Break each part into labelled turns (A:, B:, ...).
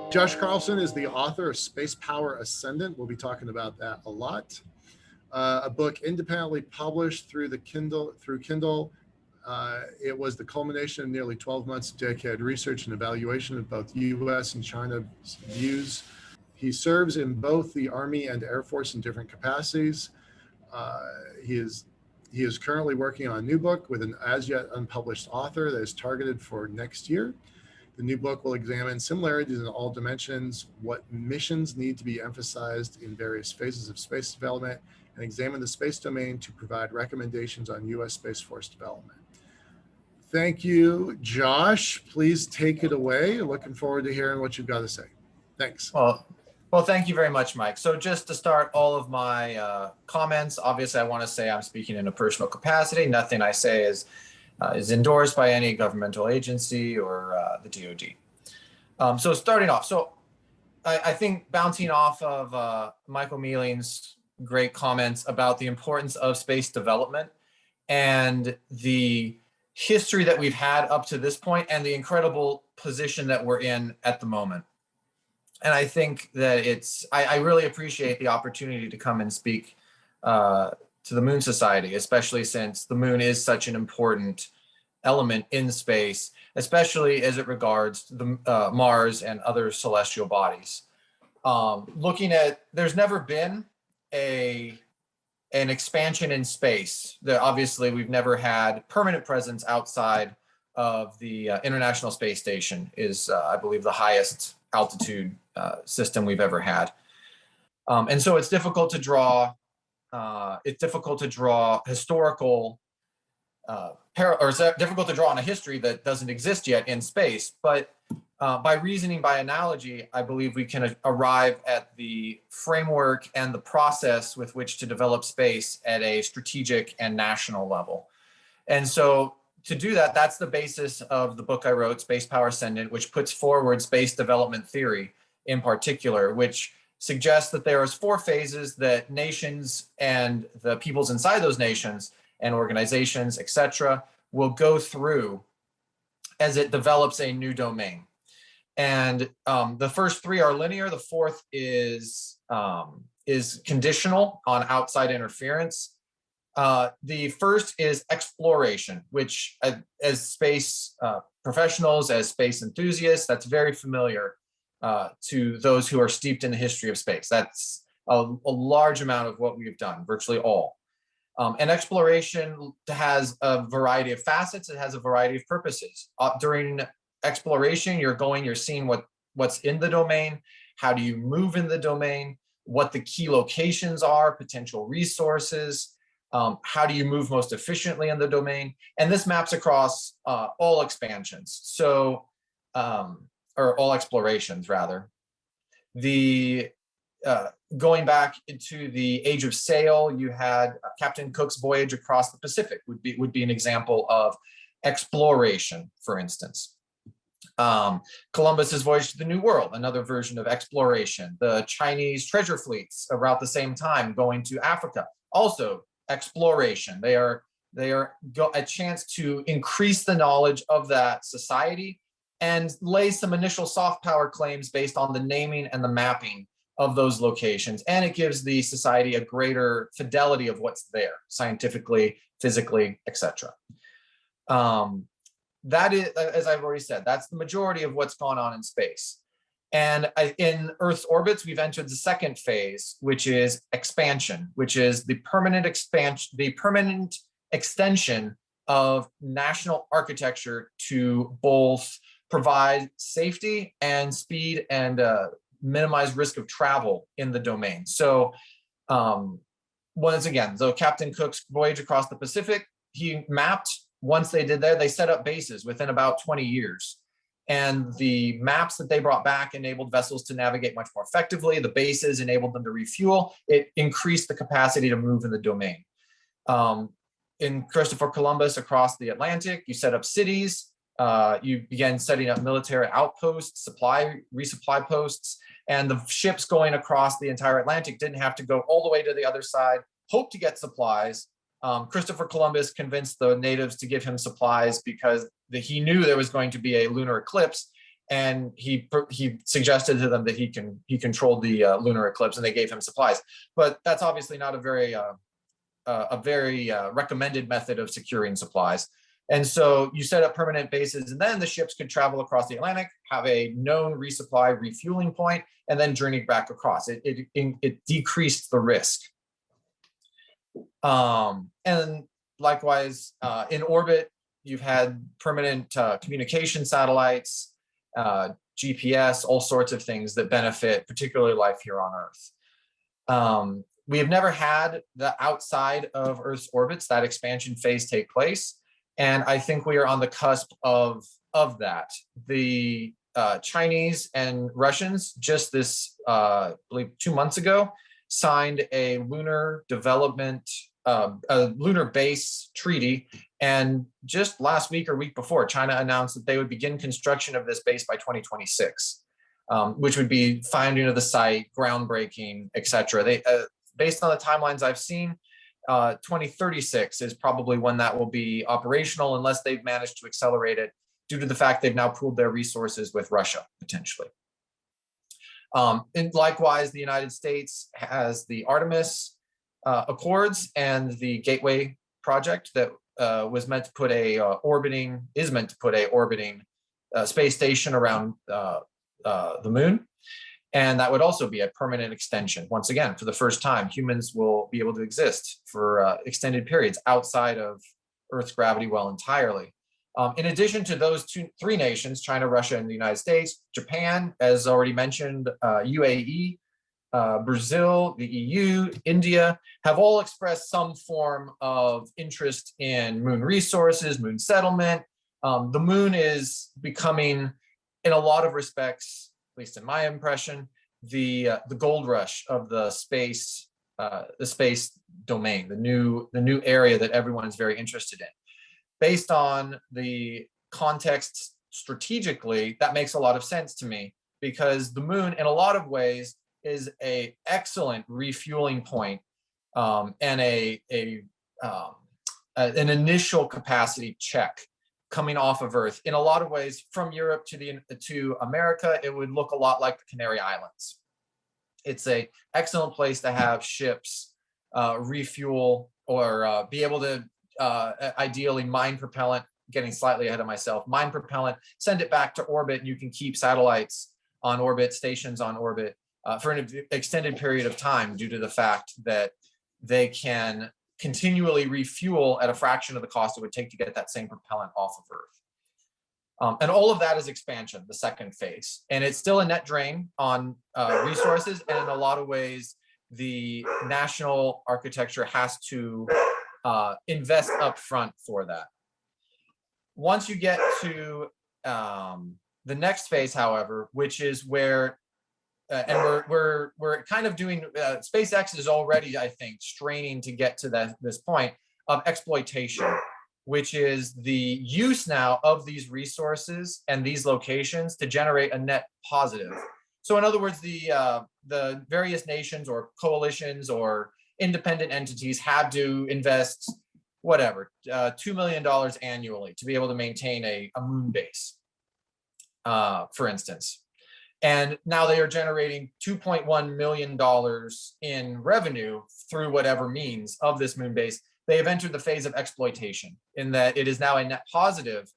A: Josh Carlson is the author of Space Power Ascendant. We'll be talking about that a lot. A book independently published through Kindle. It was the culmination of nearly 12 months of dedicated research and evaluation of both U.S. and China's views. He serves in both the Army and Air Force in different capacities. He is currently working on a new book with an as yet unpublished author that is targeted for next year. The new book will examine similarities in all dimensions, what missions need to be emphasized in various phases of space development, and examine the space domain to provide recommendations on U.S. Space Force development. Thank you, Josh. Please take it away. Looking forward to hearing what you've got to say. Thanks.
B: Well, thank you very much, Mike. So just to start all of my comments, obviously I want to say I'm speaking in a personal capacity. Nothing I say is endorsed by any governmental agency or the DoD. So starting off, I think bouncing off of Michael Mealing's great comments about the importance of space development and the history that we've had up to this point and the incredible position that we're in at the moment. And I think that I really appreciate the opportunity to come and speak to the Moon Society, especially since the moon is such an important element in space, especially as it regards the Mars and other celestial bodies. There's never been an expansion in space. Obviously, we've never had permanent presence outside of the International Space Station is, I believe, the highest altitude system we've ever had. And so it's difficult to draw historical it's difficult to draw on a history that doesn't exist yet in space. But by reasoning, by analogy, I believe we can arrive at the framework and the process with which to develop space at a strategic and national level. And so to do that, that's the basis of the book I wrote, Space Power Ascendant, which puts forward space development theory in particular, which suggests that there is 4 phases that nations and the peoples inside those nations and organizations, etc., will go through as it develops a new domain. And the first 3 are linear. The 4th is conditional on outside interference. The first is exploration, which as space professionals, as space enthusiasts, that's very familiar to those who are steeped in the history of space. That's a large amount of what we've done, virtually all. And exploration has a variety of facets. It has a variety of purposes. During exploration, you're seeing what's in the domain. How do you move in the domain? What the key locations are, potential resources. How do you move most efficiently in the domain? And this maps across all expansions, or all explorations, rather. Going back into the age of sail, you had Captain Cook's voyage across the Pacific would be an example of exploration, for instance. Columbus's voyage to the New World, another version of exploration. The Chinese treasure fleets about the same time going to Africa, also exploration. They are a chance to increase the knowledge of that society and lay some initial soft power claims based on the naming and the mapping of those locations. And it gives the society a greater fidelity of what's there, scientifically, physically, etc. That is, as I've already said, that's the majority of what's gone on in space. And in Earth's orbits, we've entered the second phase, which is expansion, which is the permanent extension of national architecture to both provide safety and speed and minimize risk of travel in the domain. So once again, so Captain Cook's voyage across the Pacific, he mapped. Once they did that, they set up bases within about 20 years. And the maps that they brought back enabled vessels to navigate much more effectively. The bases enabled them to refuel. It increased the capacity to move in the domain. In Christopher Columbus across the Atlantic, you set up cities. You began setting up military outposts, resupply posts, and the ships going across the entire Atlantic didn't have to go all the way to the other side, hope to get supplies. Christopher Columbus convinced the natives to give him supplies because he knew there was going to be a lunar eclipse, and he suggested to them that he controlled the lunar eclipse, and they gave him supplies. But that's obviously not a very recommended method of securing supplies. And so you set up permanent bases, and then the ships could travel across the Atlantic, have a known resupply, refueling point, and then journey back across. It decreased the risk. And likewise, in orbit, you've had permanent communication satellites, GPS, all sorts of things that benefit particularly life here on Earth. We have never had the outside of Earth's orbits, that expansion phase, take place. And I think we are on the cusp of that. The Chinese and Russians just this, I believe 2 months ago, signed a lunar development, a lunar base treaty. And just last week or week before, China announced that they would begin construction of this base by 2026, which would be finding of the site, groundbreaking, et cetera. Based on the timelines I've seen, 2036 is probably when that will be operational, unless they've managed to accelerate it due to the fact they've now pooled their resources with Russia, potentially. And likewise, the United States has the Artemis Accords and the Gateway project that was meant to put orbiting space station around the moon. And that would also be a permanent extension. Once again, for the first time, humans will be able to exist for extended periods outside of Earth's gravity well entirely. In addition to those three nations, China, Russia, and the United States, Japan, as already mentioned, UAE, Brazil, the EU, India, have all expressed some form of interest in moon resources, moon settlement. The moon is becoming, in a lot of respects, at least in my impression, the gold rush of the space domain, the new area that everyone is very interested in. Based on the context strategically, that makes a lot of sense to me, because the moon, in a lot of ways, is an excellent refueling point, and an initial capacity check coming off of Earth. In a lot of ways, from Europe to America, it would look a lot like the Canary Islands. It's an excellent place to have ships refuel, or be able to ideally mine propellant, getting slightly ahead of myself, mine propellant, send it back to orbit, and you can keep satellites on orbit, stations on orbit for an extended period of time, due to the fact that they can continually refuel at a fraction of the cost it would take to get that same propellant off of Earth. And all of that is expansion, the second phase. And it's still a net drain on resources. And in a lot of ways, the national architecture has to invest upfront for that. Once you get to the next phase, however, which is where and we're kind of doing, SpaceX is already, I think, straining to get to this point of exploitation, which is the use now of these resources and these locations to generate a net positive. So in other words, the various nations or coalitions or independent entities had to invest whatever, $2 million annually to be able to maintain a moon base, for instance. And now they are generating $2.1 million in revenue through whatever means of this moon base. They have entered the phase of exploitation, in that it is now a net positive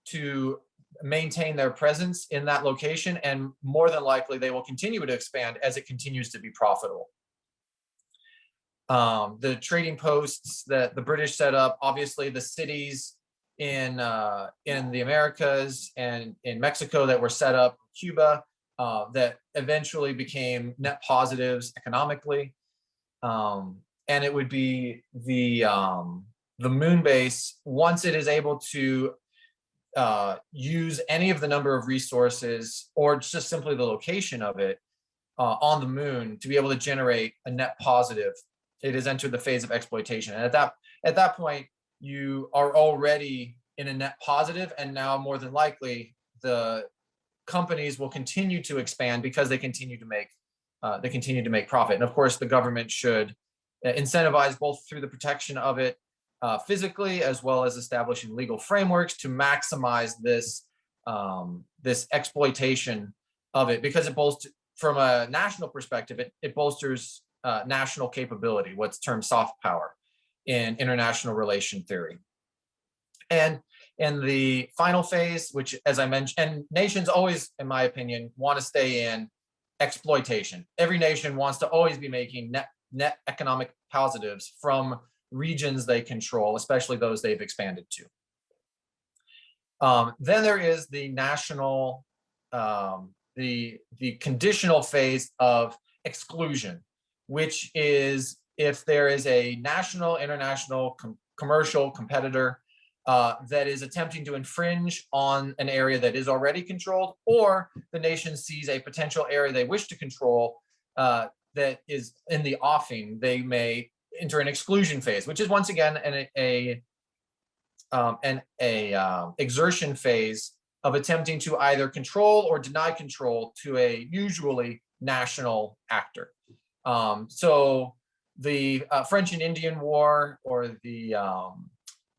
B: to maintain their presence in that location. And more than likely, they will continue to expand as it continues to be profitable. The trading posts that the British set up, obviously the cities in the Americas and in Mexico that were set up, Cuba, that eventually became net positives economically. And it would be the moon base, once it is able to use any of the number of resources, or just simply the location of it on the moon, to be able to generate a net positive. It has entered the phase of exploitation. And at that point, you are already in a net positive, and now more than likely the companies will continue to expand because they continue to make profit. And of course, the government should incentivize, both through the protection of it physically, as well as establishing legal frameworks to maximize this this exploitation of it, because it bolsters, from a national perspective, it bolsters national capability, what's termed soft power in international relation theory. And in the final phase, which, as I mentioned, and nations always, in my opinion, want to stay in exploitation. Every nation wants to always be making net economic positives from regions they control, especially those they've expanded to. Then there is the national, the conditional phase of exclusion, which is if there is a national, international, commercial competitor that is attempting to infringe on an area that is already controlled, or the nation sees a potential area they wish to control that is in the offing, they may enter an exclusion phase, which is once again an exertion phase of attempting to either control or deny control to a usually national actor. So the French and Indian War, or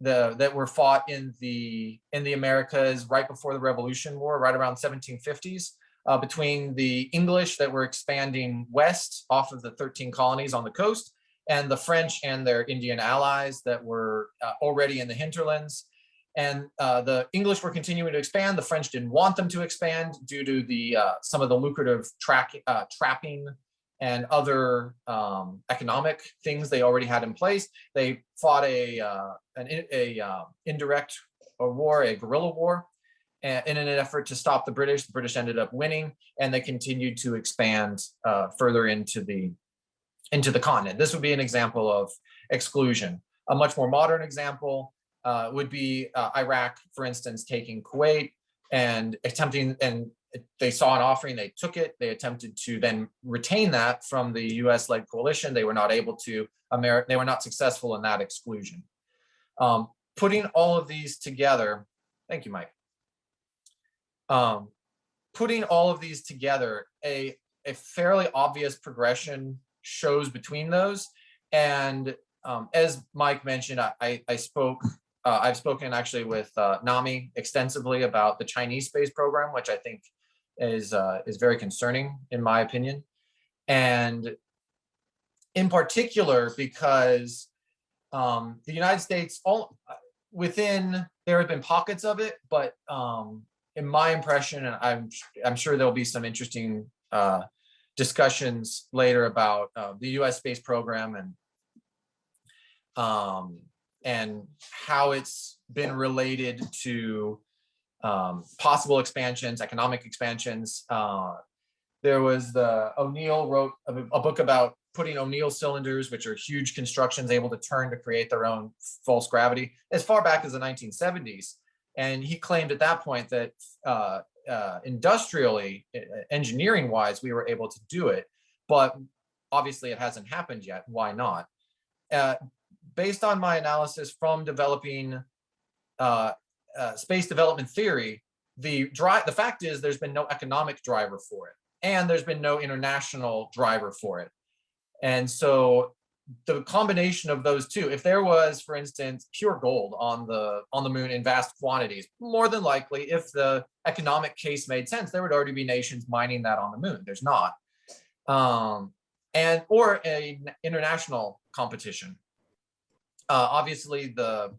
B: that were fought in the Americas right before the Revolution War, right around 1750s, between the English that were expanding west off of the 13 colonies on the coast, and the French and their Indian allies that were already in the hinterlands. And the English were continuing to expand. The French didn't want them to expand due to the some of the lucrative trapping and other economic things they already had in place. They fought an indirect war, a guerrilla war, in an effort to stop the British. The British ended up winning, and they continued to expand further into the continent. This would be an example of exclusion. A much more modern example would be Iraq, for instance, taking Kuwait and attempting, and they saw an offering, they took it, they attempted to then retain that from the US-led coalition. They were not able to, they were not successful in that exclusion. Putting all of these together, thank you, Mike. Putting all of these together, a fairly obvious progression shows between those. And as Mike mentioned, I've spoken actually with Nami extensively about the Chinese space program, which I think is very concerning in my opinion. And in particular, because the United States, there have been pockets of it, but in my impression, and I'm sure there'll be some interesting discussions later about the U.S. space program and how it's been related to possible expansions, economic expansions. There was O'Neill wrote a book about putting O'Neill cylinders, which are huge constructions able to turn to create their own false gravity, as far back as the 1970s. And he claimed at that point that industrially, engineering wise, we were able to do it, but obviously it hasn't happened yet. Why not? Based on my analysis from developing space development theory, the fact is there's been no economic driver for it, and there's been no international driver for it. And so the combination of those two, if there was, for instance, pure gold on the moon in vast quantities, more than likely, if the economic case made sense, there would already be nations mining that on the moon. There's not. Or an international competition. Obviously, the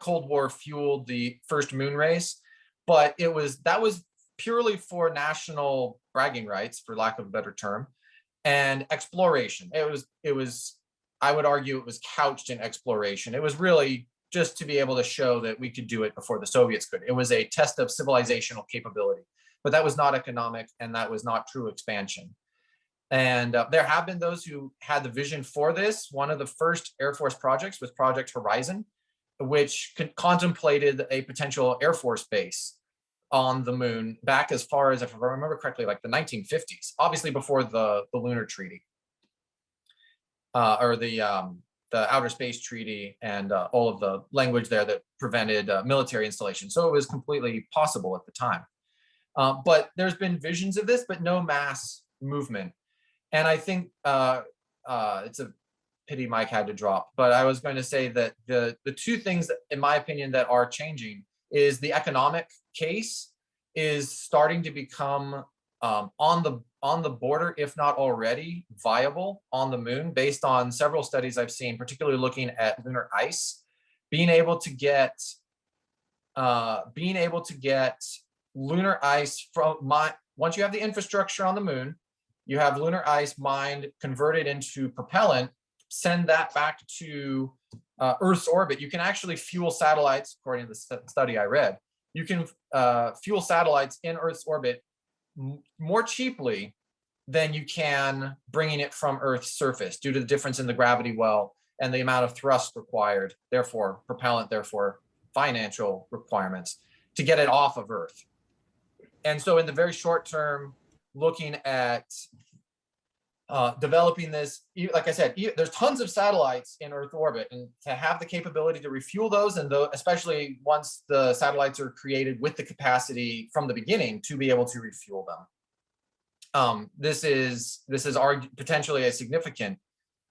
B: Cold War fueled the first moon race, but that was purely for national bragging rights, for lack of a better term, and exploration. It was I would argue it was couched in exploration. It was really just to be able to show that we could do it before the Soviets could. It was a test of civilizational capability, but that was not economic, and that was not true expansion. And there have been those who had the vision for this. One of the first Air Force projects was Project Horizon, which contemplated a potential Air Force base on the moon back as far as, if I remember correctly, like the 1950s, obviously before the Lunar Treaty, or the Outer Space Treaty, and all of the language there that prevented military installation. So it was completely possible at the time. But there's been visions of this, but no mass movement. And I think it's a pity Mike had to drop, but I was going to say that the two things that, in my opinion, that are changing is the economic case is starting to become on the border, if not already viable on the moon, based on several studies I've seen, particularly looking at lunar ice, being able to get lunar ice once you have the infrastructure on the moon, you have lunar ice mined, converted into propellant, send that back to Earth's orbit. You can actually fuel satellites, according to the study I read. You can fuel satellites in Earth's orbit more cheaply than you can bringing it from Earth's surface, due to the difference in the gravity well and the amount of thrust required, therefore propellant, therefore financial requirements to get it off of Earth. And so in the very short term, looking at developing this, like I said, there's tons of satellites in Earth orbit, and to have the capability to refuel those, and especially once the satellites are created with the capacity from the beginning to be able to refuel them. This is potentially a significant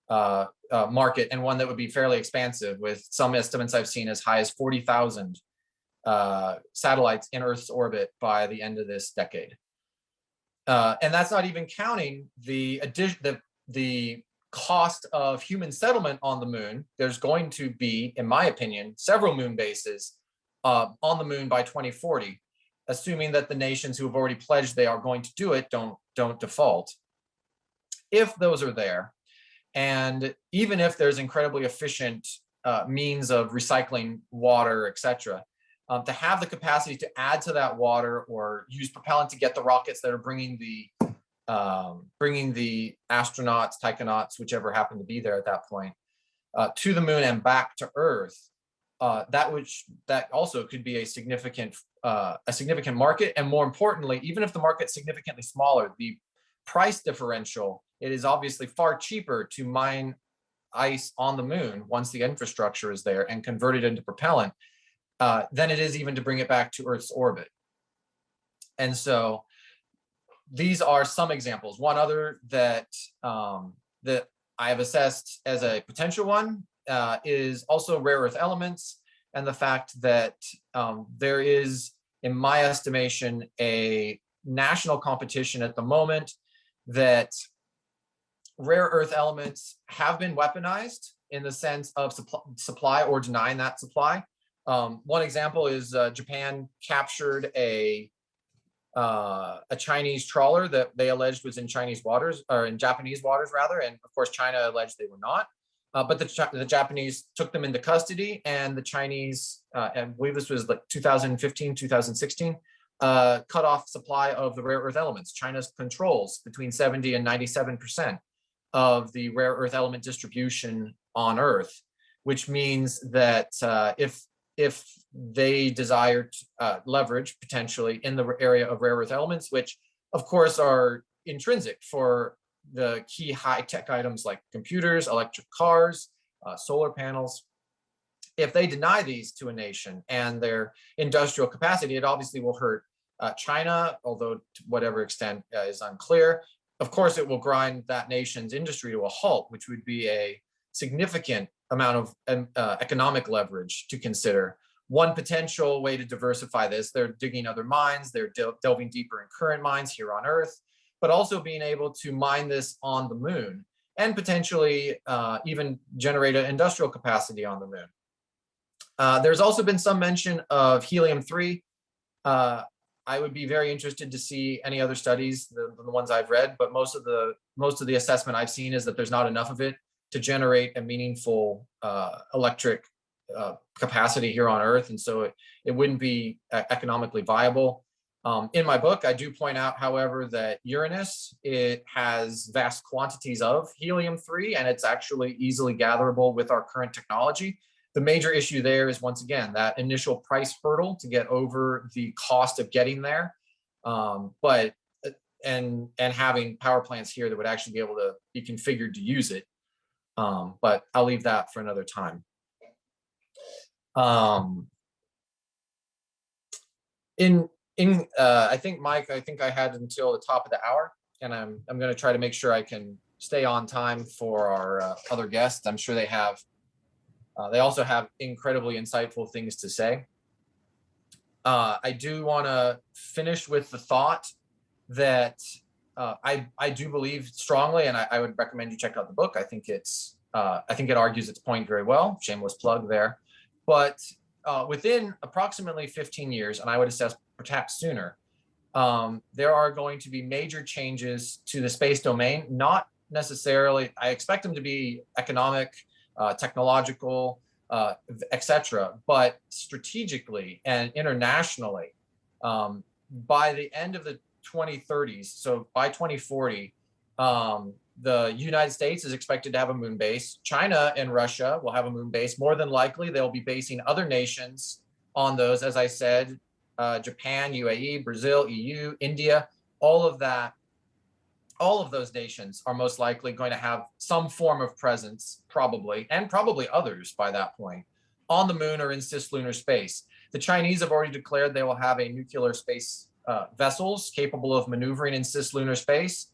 B: market, and one that would be fairly expansive, with some estimates I've seen as high as 40,000 satellites in Earth's orbit by the end of this decade. And that's not even counting the cost of human settlement on the moon. There's going to be, in my opinion, several moon bases on the moon by 2040, assuming that the nations who have already pledged they are going to do it don't default. If those are there, and even if there's incredibly efficient means of recycling water, etc., to have the capacity to add to that water or use propellant to get the rockets that are bringing the astronauts, taikonauts, whichever happen to be there at that point, to the moon and back to Earth, that also could be a significant market. And more importantly, even if the market's significantly smaller, the price differential, it is obviously far cheaper to mine ice on the moon once the infrastructure is there and convert it into propellant than it is even to bring it back to Earth's orbit. And so these are some examples. One other that that I have assessed as a potential one is also rare earth elements, and the fact that there is, in my estimation, a national competition at the moment that rare earth elements have been weaponized in the sense of supply or denying that supply. One example is Japan captured a Chinese trawler that they alleged was in Chinese waters, or in Japanese waters rather, and of course China alleged they were not. But the Japanese took them into custody, and the Chinese, I believe this was like 2015, 2016, cut off supply of the rare earth elements. China controls between 70 and 97% of the rare earth element distribution on Earth, which means that if they desire leverage potentially in the area of rare earth elements, which of course are intrinsic for the key high-tech items like computers, electric cars, solar panels, if they deny these to a nation and their industrial capacity, it obviously will hurt China, although to whatever extent is unclear. Of course, it will grind that nation's industry to a halt, which would be a significant amount of economic leverage to consider. One potential way to diversify this, they're digging other mines, they're delving deeper in current mines here on Earth, but also being able to mine this on the moon and potentially even generate an industrial capacity on the moon. There's also been some mention of helium-3. I would be very interested to see any other studies than the ones I've read, but most of the assessment I've seen is that there's not enough of it to generate a meaningful electric capacity here on Earth, and so it wouldn't be economically viable. In my book, I do point out, however, that Uranus, it has vast quantities of helium-3, and it's actually easily gatherable with our current technology. The major issue there is, once again, that initial price hurdle to get over the cost of getting there, but having power plants here that would actually be able to be configured to use it. But I'll leave that for another time. I think, Mike, I had until the top of the hour, and I'm going to try to make sure I can stay on time for our other guests. I'm sure they also have incredibly insightful things to say. I do want to finish with the thought that I do believe strongly, and I would recommend you check out the book. I think it argues its point very well. Shameless plug there. But within approximately 15 years, and I would assess perhaps sooner, there are going to be major changes to the space domain. Not necessarily, I expect them to be economic, technological, etc. But strategically and internationally, by the end of the 2030s, so by 2040, the United States is expected to have a moon base. China and Russia will have a moon base. More than likely, they'll be basing other nations on those. As I said, Japan, UAE, Brazil, EU, India, all of that. All of those nations are most likely going to have some form of presence, probably, and probably others by that point, on the moon or in cislunar space. The Chinese have already declared they will have a nuclear space vessels capable of maneuvering in cislunar space.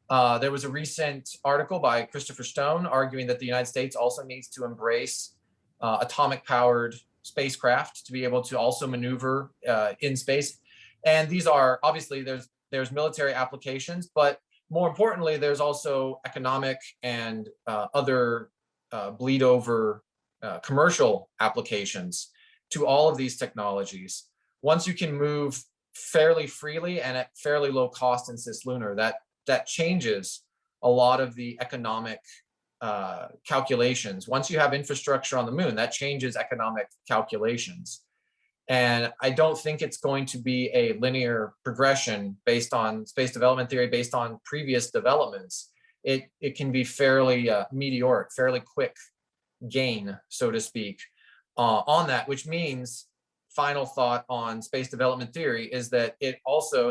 B: There was a recent article by Christopher Stone arguing that the United States also needs to embrace atomic-powered spacecraft to be able to also maneuver in space. And these are, obviously, there's military applications, but more importantly, there's also economic and other bleed over commercial applications to all of these technologies. Once you can move fairly freely and at fairly low cost in cislunar, that changes a lot of the economic calculations. Once you have infrastructure on the moon, that changes economic calculations. And I don't think it's going to be a linear progression based on space development theory, based on previous developments. It can be fairly meteoric, fairly quick gain, so to speak, on that, which means, final thought on space development theory is that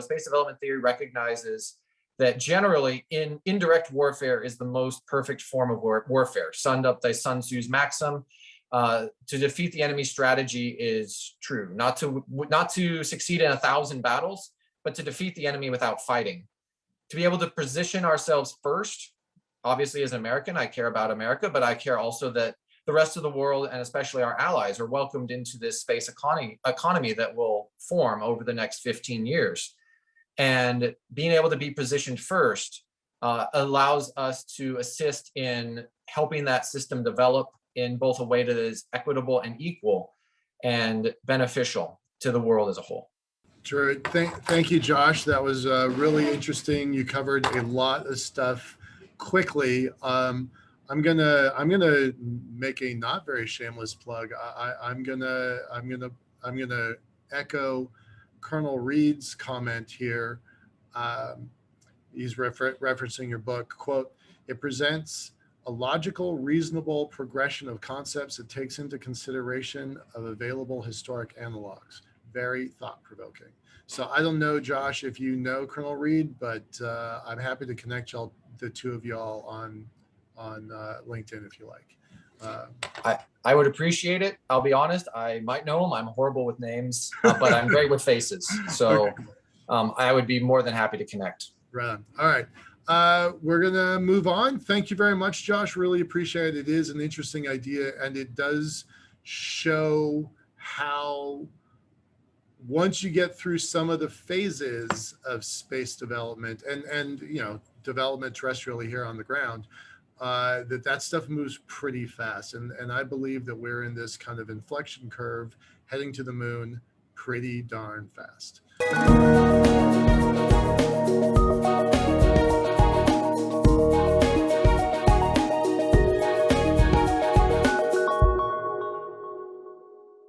B: space development theory recognizes that generally in indirect warfare is the most perfect form of warfare, summed up by Sun Tzu's maxim. To defeat the enemy strategy is true. Not to succeed in 1,000 battles, but to defeat the enemy without fighting. To be able to position ourselves first, obviously as an American, I care about America, but I care also that the rest of the world, and especially our allies, are welcomed into this space economy that will form over the next 15 years. And being able to be positioned first allows us to assist in helping that system develop in both a way that is equitable and equal and beneficial to the world as a whole.
A: Sure. Thank you, Josh. That was really interesting. You covered a lot of stuff quickly. I'm gonna make a not very shameless plug. I'm gonna echo Colonel Reed's comment here. He's referencing your book. Quote, "It presents a logical, reasonable progression of concepts that takes into consideration of available historic analogs." Very thought-provoking. So I don't know, Josh, if you know Colonel Reed, but I'm happy to connect the two of y'all on LinkedIn if you like.
B: I would appreciate it. I'll be honest, I might know him. I'm horrible with names, but I'm great with faces. So okay. I would be more than happy to connect.
A: Right on. All right. We're going to move on. Thank you very much, Josh. Really appreciate it. It is an interesting idea, and it does show how once you get through some of the phases of space development and development terrestrially here on the ground, that stuff moves pretty fast. And I believe that we're in this kind of inflection curve heading to the moon pretty darn fast.